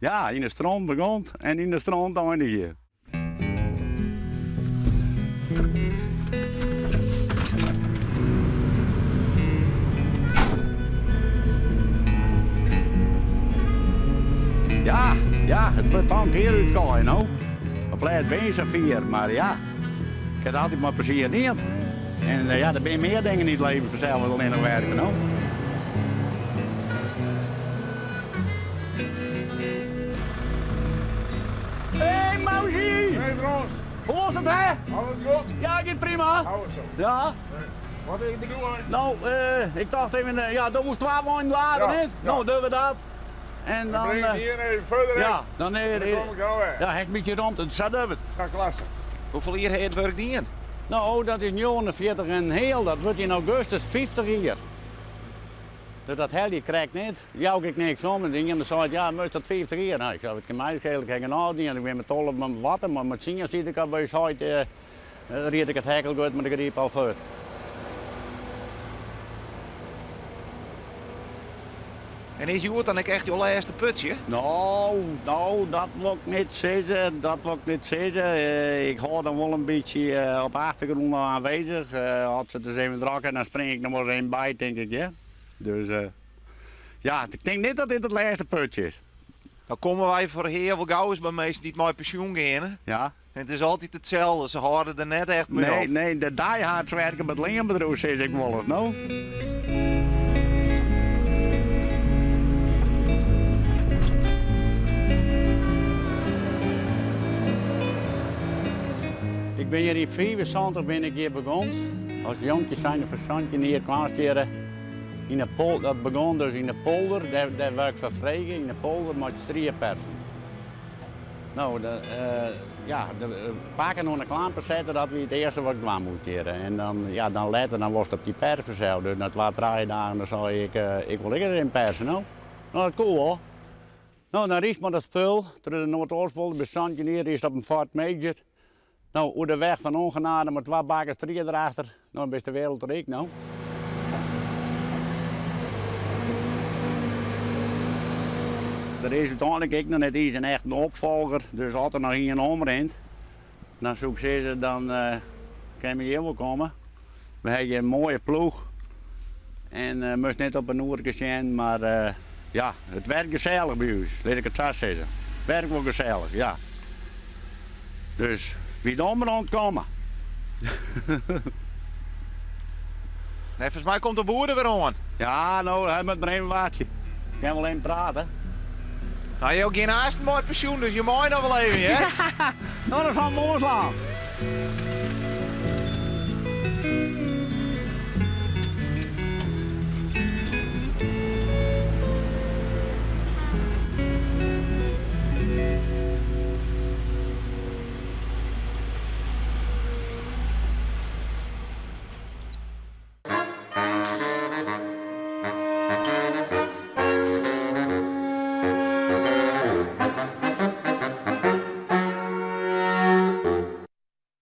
Ja, in de strand begint en in de strand eindigt je. Ja, het wordt dan een keer uitgaan, nou. Op plaats bezig 4, maar ja, ik heb altijd maar plezier niet. En ja, er zijn meer dingen in het leven vanzelf dan alleen nog werken, nou. Hey, Mausie! Hey Frans, Hoe is het, hè? alles goed? Ja, gaat prima. Hou het zo. Ja? Wat is de bedoeling? Nou, ik dacht even, ja, dat moest 12 maanden later, Ja, niet? ja. Nou, doen we dat. En dan, Breng je hier even verder in. ja, dan, Dan kom ik jou weg. ja, hek een beetje rond, het zat over. Ga klassen. Hoeveel jaar heeft het werk niet? Nou, dat is 49 en heel, dat wordt in augustus 50 jaar. Dus dat hel je krijgt niet. Jou ik niks om. En dan zei ja, moest dat 50 jaar. Nou, ik zei, het kan mij schelen, ik heb geen aandienst. Ik ben met tol op mijn watten, maar met zingers die ik al bij je ried ik het hekkel goed, maar ik riep al voor. En is je dan echt je laatste putje? Nou, dat wil ik niet zeggen. Dat wil ik niet zeggen. Ik hou dan wel een beetje op de achtergrond aanwezig. Als ze het eens even drakken, dan spring ik nog maar eens een bij, denk ik. Ja? Dus ja, ik denk niet dat dit het laatste putje is. Dan komen wij voor heel veel gauw eens bij mensen die met pensioen gaan. Ja? En het is altijd hetzelfde, ze houden er net echt mee op. Nee, de diehards werken met leenbedrijf, zeg ik wel eens. Nou? Ik ben hier in 75 ben ik hier begonnen. Als jongetje zijn de verzandje hier kwam in de polder. Dat begon dus in de polder, daar werd ik vervregen in de polder met striepersen. Nou, pakken nog een klampen zetten, dat we het eerste wat ik kwam monteren. En dan, ja, dan later dan was het op die persen zelf. Dus na 2-3 dagen dan zei ik wil erin persen. Nou, dat is cool hoor. Nou, dan riest maar dat spul, terug de Noordoostpolder, bij Zandje hier, is op een Fort Major. Nou, hoe de weg van ongenade met 2 bakken strieën erachter, nou, dan is de wereld rijk nou. Er is uiteindelijk ik nog net eens een echte opvolger, dus als er nog een omrent, dan zoek ze, dan kan je hier wel komen. We hebben een mooie ploeg en moest niet op een oertje zijn, maar ja, het werkt gezellig bij ons, laat ik het zo zeggen. Het werkt wel gezellig, ja. Dus wie de omrand komen. Nee, volgens mij komt de boer er weer aan. Ja, nou, hij moet maar even wachtje. Ik kan wel even praten. Nou, je hebt ook geen haast met pensioen, dus je mag nog wel even, hè? Nou, dat zal mooi zijn.